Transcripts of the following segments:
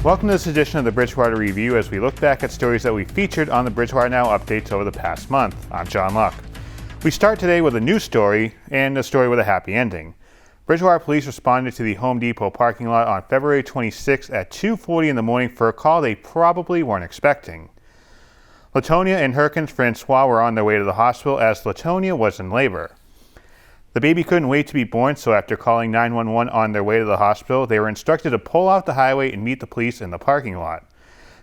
Welcome to this edition of the Bridgewater Review as we look back at stories that we featured on the Bridgewater Now updates over the past month. I'm John Luck. We start today with a news story and a story with a happy ending. Bridgewater police responded to the Home Depot parking lot on February 26 at 2:40 in the morning for a call they probably weren't expecting. Latonia and Herkins Francois were on their way to the hospital as Latonia was in labor. The baby couldn't wait to be born, so after calling 911 on their way to the hospital, they were instructed to pull off the highway and meet the police in the parking lot.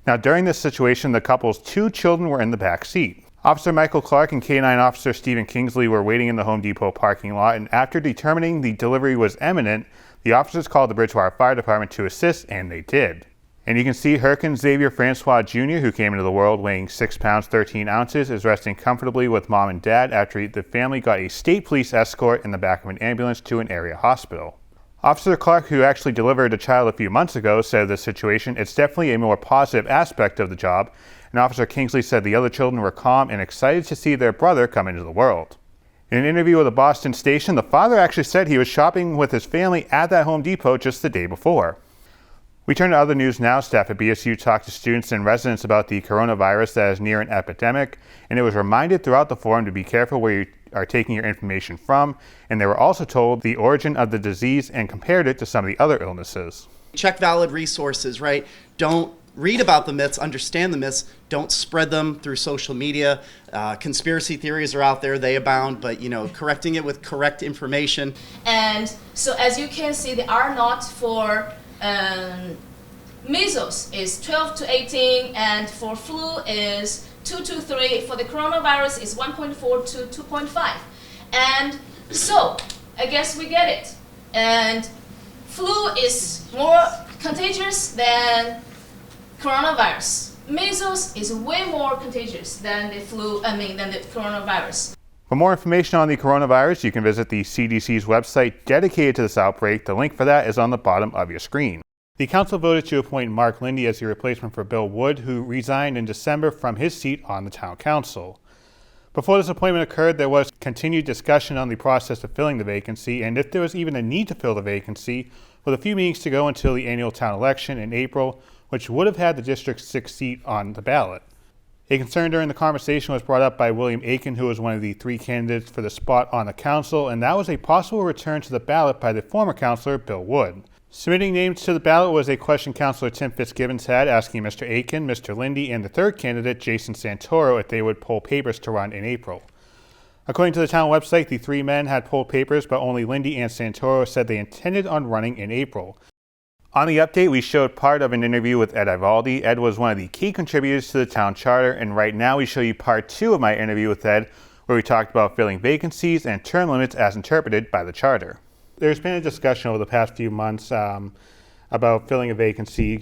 Now, during this situation, the couple's 2 children were in the back seat. Officer Michael Clark and K-9 Officer Stephen Kingsley were waiting in the Home Depot parking lot, and after determining the delivery was imminent, the officers called the Bridgewater Fire Department to assist, and they did. And you can see Herkins Xavier Francois Jr., who came into the world weighing 6 pounds 13 ounces, is resting comfortably with mom and dad after the family got a state police escort in the back of an ambulance to an area hospital. Officer Clark, who actually delivered a child a few months ago, said of this situation, it's definitely a more positive aspect of the job, and Officer Kingsley said the other children were calm and excited to see their brother come into the world. In an interview with a Boston station, the father actually said he was shopping with his family at that Home Depot just the day before. We turn to other news now. Staff at BSU talked to students and residents about the coronavirus that is near an epidemic, and it was reminded throughout the forum to be careful where you are taking your information from, and they were also told the origin of the disease and compared it to some of the other illnesses. Check valid resources, right? Don't read about the myths, understand the myths, don't spread them through social media. Conspiracy theories are out there, they abound, but correcting it with correct information. And so as you can see, they are not for measles is 12 to 18, and for flu is 2 to 3. For the coronavirus is 1.4 to 2.5. And so I guess we get it. And flu is more contagious than coronavirus. Measles is way more contagious than the than the coronavirus. For more information on the coronavirus, you can visit the CDC's website dedicated to this outbreak. The link for that is on the bottom of your screen. The council voted to appoint Mark Lindy as the replacement for Bill Wood, who resigned in December from his seat on the town council. Before this appointment occurred, there was continued discussion on the process of filling the vacancy and if there was even a need to fill the vacancy, with a few meetings to go until the annual town election in April, which would have had the District 6 seat on the ballot. A concern during the conversation was brought up by William Aiken, who was one of the 3 candidates for the spot on the council, and that was a possible return to the ballot by the former councilor, Bill Wood. Submitting names to the ballot was a question Councilor Tim Fitzgibbons had, asking Mr. Aiken, Mr. Lindy, and the 3rd candidate, Jason Santoro, if they would pull papers to run in April. According to the town website, the 3 men had pulled papers, but only Lindy and Santoro said they intended on running in April. On the update, we showed part of an interview with Ed Ivaldi. Ed was one of the key contributors to the town charter, and right now we show you part 2 of my interview with Ed, where we talked about filling vacancies and term limits as interpreted by the charter. There's been a discussion over the past few months about filling a vacancy.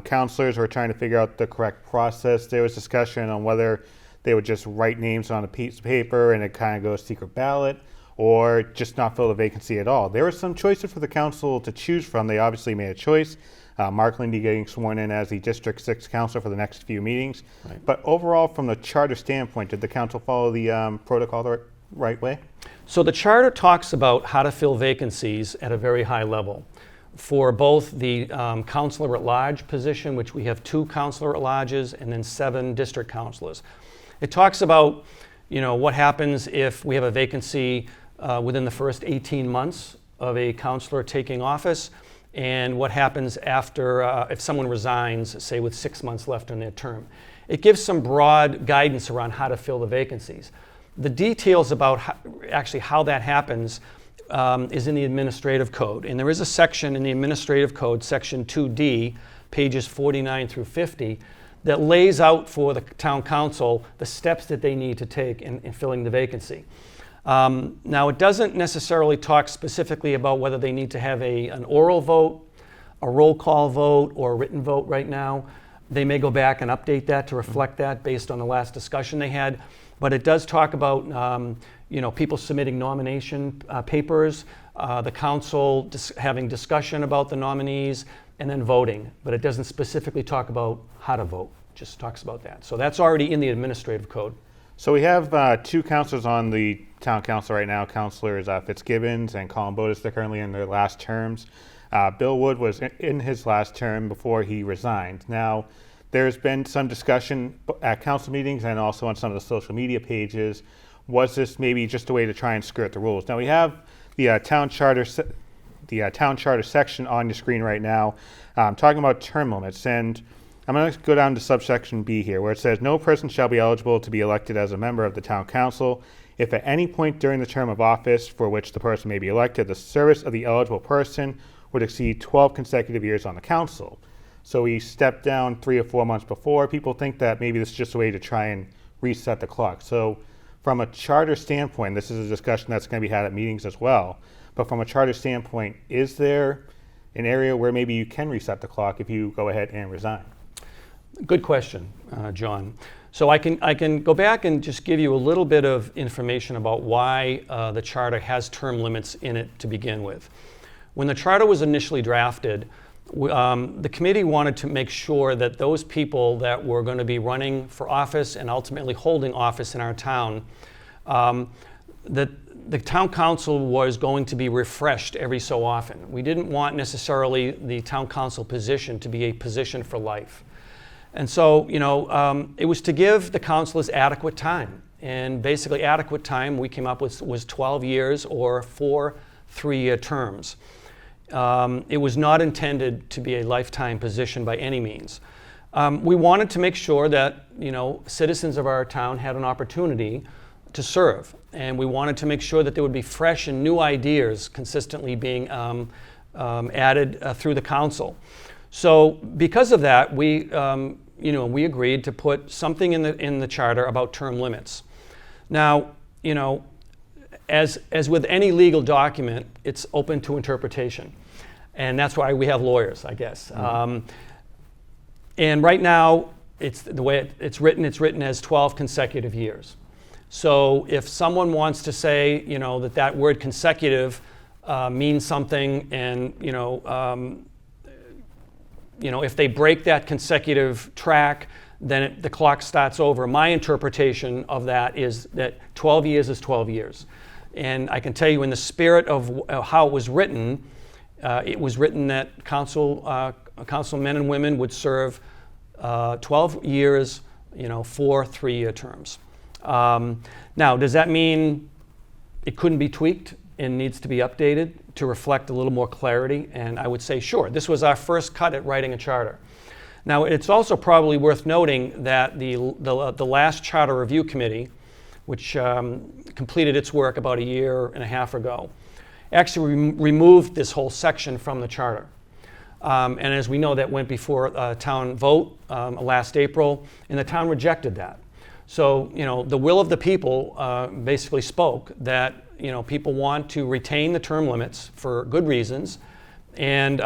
Councilors were trying to figure out the correct process. There was discussion on whether they would just write names on a piece of paper and it kind of goes secret ballot, or just not fill the vacancy at all. There were some choices for the council to choose from. They obviously made a choice. Mark Lindy getting sworn in as the District 6 councilor for the next few meetings. Right. But overall, from the charter standpoint, did the council follow the protocol the right way? So the charter talks about how to fill vacancies at a very high level. For both the councilor at large position, which we have 2 councilor at larges and then 7 district councilors. It talks about what happens if we have a vacancy within the first 18 months of a councilor taking office, and what happens after if someone resigns, say with 6 months left in their term. It gives some broad guidance around how to fill the vacancies. The details about how that happens is in the administrative code, and there is a section in the administrative code, section 2D, pages 49 through 50, that lays out for the town council the steps that they need to take in filling the vacancy. Now, it doesn't necessarily talk specifically about whether they need to have an oral vote, a roll call vote, or a written vote right now. They may go back and update that to reflect that based on the last discussion they had. But it does talk about people submitting nomination papers, the council having discussion about the nominees, and then voting. But it doesn't specifically talk about how to vote, just talks about that. So that's already in the administrative code. So we have 2 councilors on the town council right now, Councilors Fitzgibbons and Colin Bodas. They're currently in their last terms. Bill Wood was in his last term before he resigned. Now, there's been some discussion at council meetings and also on some of the social media pages. Was this maybe just a way to try and skirt the rules? Now, we have the town charter section on your screen right now, talking about term limits. And I'm going to go down to subsection B here, where it says, no person shall be eligible to be elected as a member of the town council if at any point during the term of office for which the person may be elected, the service of the eligible person would exceed 12 consecutive years on the council. So we stepped down 3 or 4 months before. People think that maybe this is just a way to try and reset the clock. So from a charter standpoint, this is a discussion that's going to be had at meetings as well. But from a charter standpoint, is there an area where maybe you can reset the clock if you go ahead and resign? Good question, John. So I can go back and just give you a little bit of information about why the charter has term limits in it to begin with. When the charter was initially drafted, the committee wanted to make sure that those people that were going to be running for office and ultimately holding office in our town, that the town council was going to be refreshed every so often. We didn't want necessarily the town council position to be a position for life. And so, it was to give the councilors adequate time. And basically adequate time we came up with was 12 years or 4 3-year terms. It was not intended to be a lifetime position by any means. We wanted to make sure that, citizens of our town had an opportunity to serve. And we wanted to make sure that there would be fresh and new ideas consistently being added through the council. So because of that, we agreed to put something in the charter about term limits. Now, as with any legal document, it's open to interpretation, and that's why we have lawyers, I guess. Mm-hmm. And right now, it's the way it's written as 12 consecutive years. So if someone wants to say, that word consecutive means something, and if they break that consecutive track, then the clock starts over. My interpretation of that is that 12 years is 12 years. And I can tell you in the spirit of how it was written that councilmen and women would serve 12 years, 4 3-year terms. Now, does that mean it couldn't be tweaked and needs to be updated to reflect a little more clarity? And I would say, sure, this was our first cut at writing a charter. Now, it's also probably worth noting that the last Charter Review Committee, which completed its work about 1.5 years ago, actually removed this whole section from the charter. And as we know, that went before a town vote last April, and the town rejected that. So, the will of the people basically spoke that, people want to retain the term limits for good reasons, and,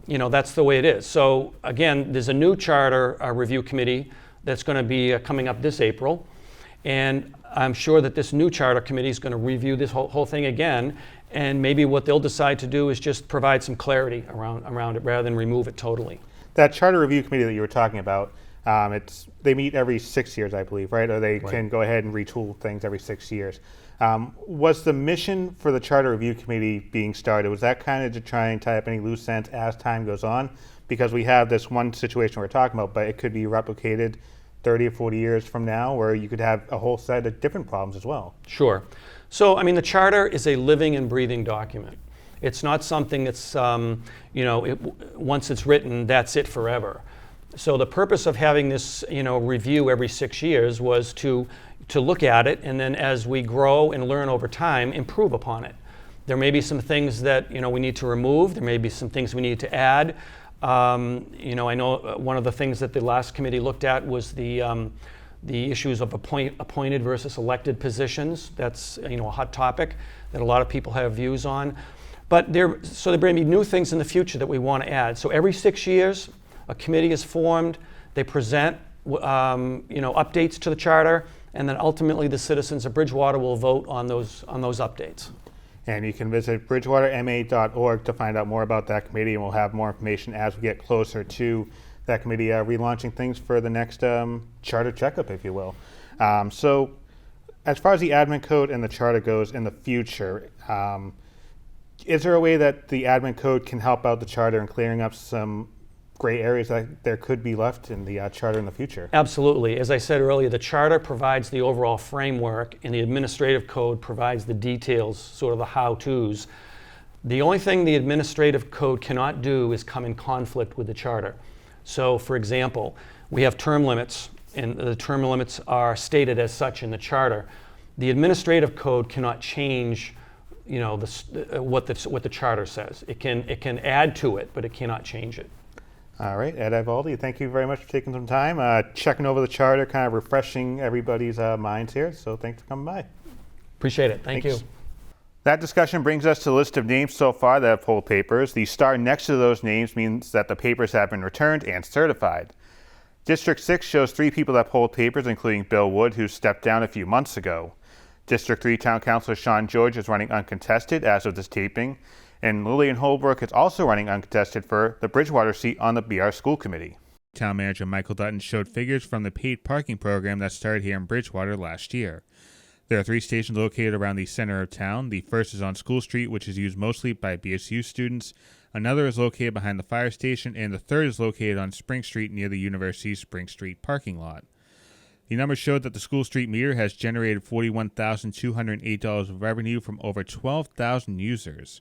that's the way it is. So, again, there's a new charter review committee that's going to be coming up this April, and I'm sure that this new charter committee is going to review this whole thing again, and maybe what they'll decide to do is just provide some clarity around it rather than remove it totally. That charter review committee that you were talking about, they meet every 6 years, I believe, right? Or they can go ahead and retool things every 6 years. Was the mission for the Charter Review Committee being started, was that kind of to try and tie up any loose ends as time goes on? Because we have this one situation we're talking about, but it could be replicated 30 or 40 years from now, where you could have a whole set of different problems as well. Sure. So, the charter is a living and breathing document. It's not something that's, once it's written, that's it forever. So the purpose of having this, review every 6 years was to look at it, and then as we grow and learn over time, improve upon it. There may be some things that we need to remove. There may be some things we need to add. I know one of the things that the last committee looked at was the issues of appointed versus elected positions. That's a hot topic that a lot of people have views on. But there may be new things in the future that we want to add. So every 6 years, a committee is formed. They present updates to the charter, and then ultimately the citizens of Bridgewater will vote on those updates. And you can visit bridgewaterma.org to find out more about that committee, and we'll have more information as we get closer to that committee relaunching things for the next charter checkup, if you will. So as far as the admin code and the charter goes in the future, Is there a way that the admin code can help out the charter in clearing up some gray areas that there could be left in the charter in the future? Absolutely. As I said earlier, the charter provides the overall framework, and the administrative code provides the details, sort of the how-tos. The only thing the administrative code cannot do is come in conflict with the charter. So, for example, we have term limits, and the term limits are stated as such in the charter. The administrative code cannot change, what the charter says. It can add to it, but it cannot change it. All right, Ed Ivaldi, thank you very much for taking some time, checking over the charter, kind of refreshing everybody's minds here. So thanks for coming by. Appreciate it. Thank you. That discussion brings us to the list of names so far that have pulled papers. The star next to those names means that the papers have been returned and certified. District 6 shows 3 people that pulled papers, including Bill Wood, who stepped down a few months ago. District 3 Town Councilor Sean George is running uncontested as of this taping, and Lillian Holbrook is also running uncontested for the Bridgewater seat on the BR School Committee. Town Manager Michael Dutton showed figures from the paid parking program that started here in Bridgewater last year. There are 3 stations located around the center of town. The first is on School Street, which is used mostly by BSU students. Another is located behind the fire station, and the third is located on Spring Street near the University's Spring Street parking lot. The numbers showed that the School Street meter has generated $41,208 of revenue from over 12,000 users.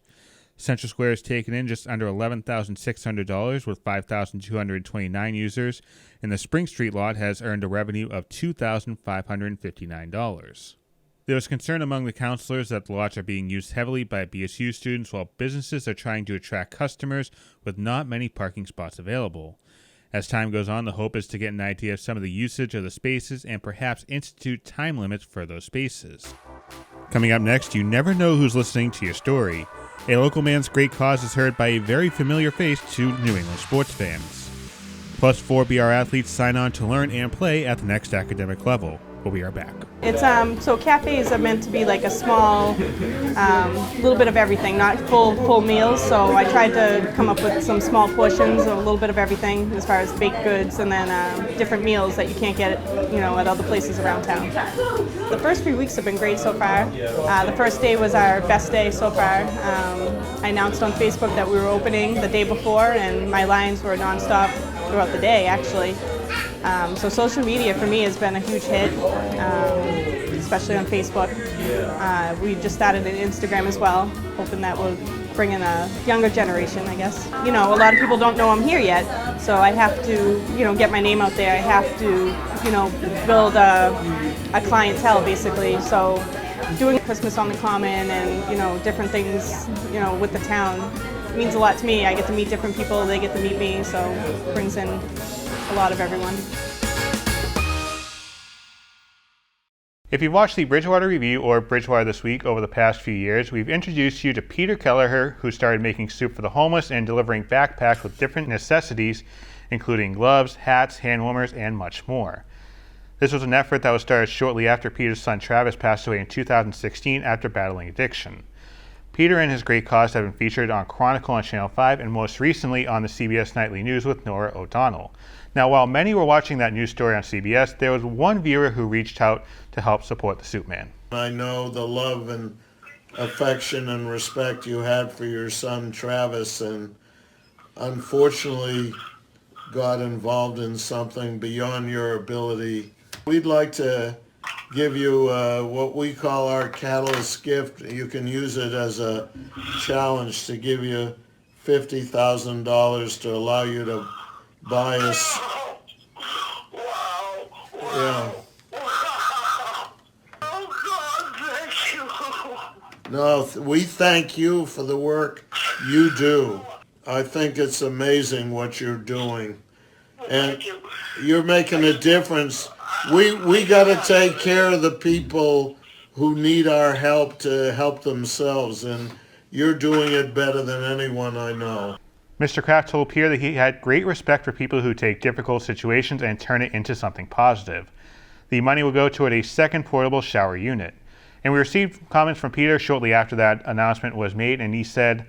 Central Square has taken in just under $11,600 with 5,229 users, and the Spring Street lot has earned a revenue of $2,559. There was concern among the councilors that the lots are being used heavily by BSU students while businesses are trying to attract customers with not many parking spots available. As time goes on, the hope is to get an idea of some of the usage of the spaces and perhaps institute time limits for those spaces. Coming up next, you never know who's listening to your story. A local man's great cause is heard by a very familiar face to New England sports fans. Plus, 4 BR athletes sign on to learn and play at the next academic level. We'll be right back. It's so cafes are meant to be like a small, little bit of everything, not full meals. So I tried to come up with some small portions of a little bit of everything as far as baked goods and then different meals that you can't get, at other places around town. The first few weeks have been great so far. The first day was our best day so far. I announced on Facebook that we were opening the day before, and my lines were nonstop throughout the day, actually. So social media for me has been a huge hit, especially on Facebook. We just started an Instagram as well, hoping that will bring in a younger generation, I guess. A lot of people don't know I'm here yet, so I have to, get my name out there. I have to, build a clientele, basically. So doing Christmas on the Common and, different things, with the town means a lot to me. I get to meet different people, they get to meet me, so it brings in a lot of everyone. If you've watched the Bridgewater Review or Bridgewater This Week over the past few years, we've introduced you to Peter Kelleher, who started making soup for the homeless and delivering backpacks with different necessities, including gloves, hats, hand warmers, and much more. This was an effort that was started shortly after Peter's son Travis passed away in 2016 after battling addiction. Peter and his great cause have been featured on Chronicle on Channel 5 and most recently on the CBS Nightly News with Nora O'Donnell. Now, while many were watching that news story on CBS, there was one viewer who reached out to help support the Soup Man. I know the love and affection and respect you had for your son Travis, and unfortunately got involved in something beyond your ability. We'd like to give you what we call our catalyst gift. You can use it as a challenge to give you $50,000 to allow you to buy us. Yeah. Oh, God bless you. No, we thank you for the work you do. I think it's amazing what you're doing. And you're making a difference. We got to take care of the people who need our help to help themselves, and you're doing it better than anyone I know. Mr. Kraft told Peter that he had great respect for people who take difficult situations and turn it into something positive. The money will go toward a second portable shower unit. And we received comments from Peter shortly after that announcement was made, and he said,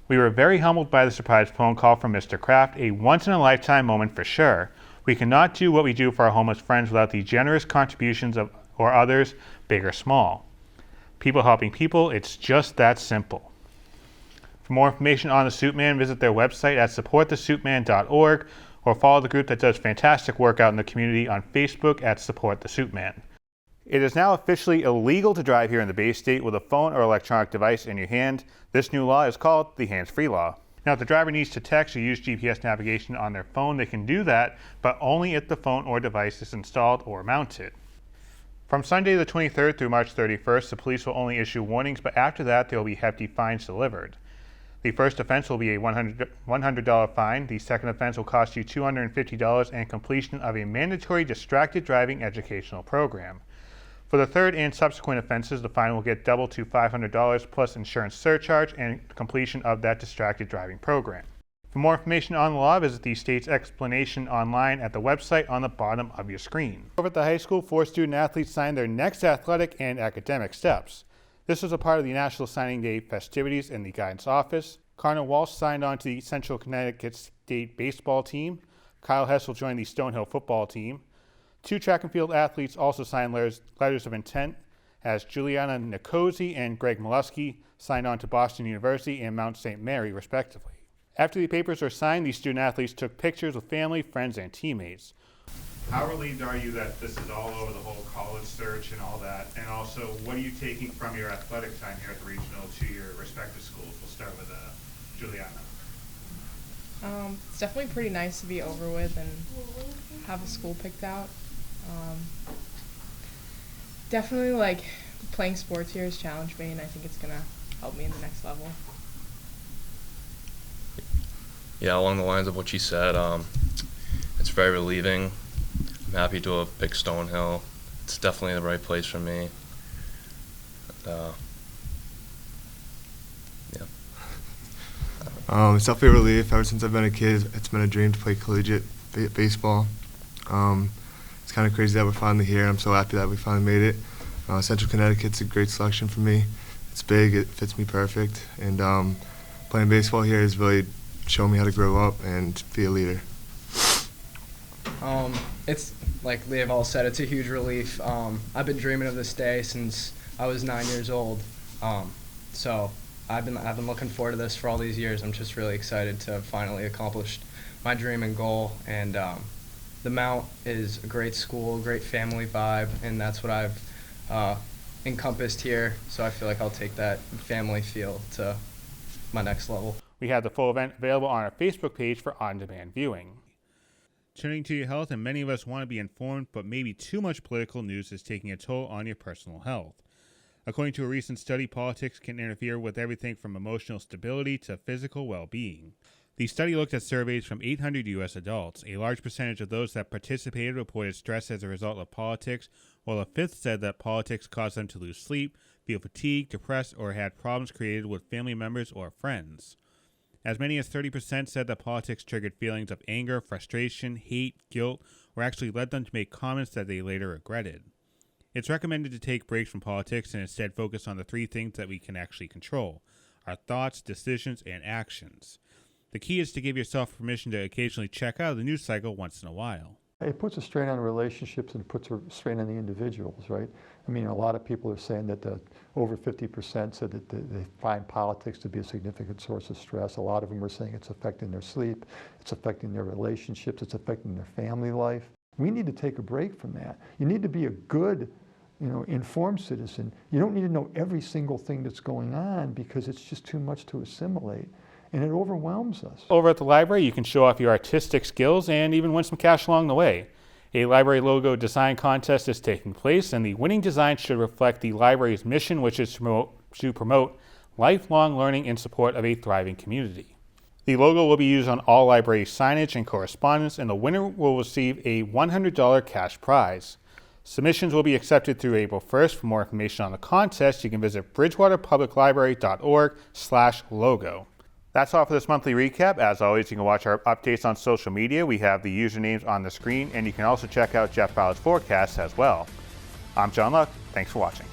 "We were very humbled by the surprise phone call from Mr. Kraft, a once-in-a-lifetime moment for sure. We cannot do what we do for our homeless friends without the generous contributions of or others, big or small. People helping people, it's just that simple." For more information on the Suit Man, visit their website at supportthesuitman.org or follow the group that does fantastic work out in the community on Facebook at Support the Suit Man. It is now officially illegal to drive here in the Bay State with a phone or electronic device in your hand. This new law is called the hands-free law. Now, if the driver needs to text or use GPS navigation on their phone, they can do that, but only if the phone or device is installed or mounted. From Sunday the 23rd through March 31st, the police will only issue warnings, but after that, there will be hefty fines delivered. The first offense will be a $100 fine. The second offense will cost you $250 and completion of a mandatory distracted driving educational program. For the third and subsequent offenses, the fine will get doubled to $500 plus insurance surcharge and completion of that distracted driving program. For more information on the law, visit the state's explanation online at the website on the bottom of your screen. Over at the high school, 4 student athletes signed their next athletic and academic steps. This was a part of the National Signing Day festivities in the guidance office. Connor Walsh signed on to the Central Connecticut State baseball team. Kyle Hess will join the Stonehill football team. 2 track and field athletes also signed letters of intent, as Juliana Nicosi and Greg Molesky signed on to Boston University and Mount St. Mary, respectively. After the papers were signed, the student athletes took pictures with family, friends, and teammates. How relieved are you that this is all over the whole college search and all that? And also, what are you taking from your athletic time here at the regional to your respective schools? We'll start with Juliana. It's definitely pretty nice to be over with and have a school picked out. Definitely, like, playing sports here has challenged me, and I think it's going to help me in the next level. Yeah, along the lines of what you said, it's very relieving. I'm happy to have picked Stonehill. It's definitely the right place for me. Yeah. It's definitely a relief. Ever since I've been a kid, it's been a dream to play collegiate baseball. It's kind of crazy that we're finally here. I'm so happy that we finally made it. Central Connecticut's a great selection for me. It's big, it fits me perfect, and playing baseball here has really shown me how to grow up and be a leader. It's like they've all said, it's a huge relief. I've been dreaming of this day since I was 9 years old. So I've been looking forward to this for all these years. I'm just really excited to finally accomplish my dream and goal. And the Mount is a great school, great family vibe, and that's what I've encompassed here. So I feel like I'll take that family feel to my next level. We have the full event available on our Facebook page for on-demand viewing. Turning to your health, and many of us want to be informed, but maybe too much political news is taking a toll on your personal health. According to a recent study, politics can interfere with everything from emotional stability to physical well-being. The study looked at surveys from 800 U.S. adults. A large percentage of those that participated reported stress as a result of politics, while a fifth said that politics caused them to lose sleep, feel fatigued, depressed, or had problems created with family members or friends. As many as 30% said that politics triggered feelings of anger, frustration, hate, guilt, or actually led them to make comments that they later regretted. It's recommended to take breaks from politics and instead focus on the 3 things that we can actually control: our thoughts, decisions, and actions. The key is to give yourself permission to occasionally check out the news cycle once in a while. It puts a strain on relationships and it puts a strain on the individuals, right? I mean, a lot of people are saying that over 50% said that they find politics to be a significant source of stress. A lot of them are saying it's affecting their sleep, it's affecting their relationships, it's affecting their family life. We need to take a break from that. You need to be a good, informed citizen. You don't need to know every single thing that's going on because it's just too much to assimilate. And it overwhelms us. Over at the library, you can show off your artistic skills and even win some cash along the way. A library logo design contest is taking place, and the winning design should reflect the library's mission, which is to promote lifelong learning in support of a thriving community. The logo will be used on all library signage and correspondence, and the winner will receive a $100 cash prize. Submissions will be accepted through April 1st. For more information on the contest, you can visit bridgewaterpubliclibrary.org/logo. That's all for this monthly recap. As always, you can watch our updates on social media. We have the usernames on the screen, and you can also check out Jeff Fowler's forecasts as well. I'm John Luck. Thanks for watching.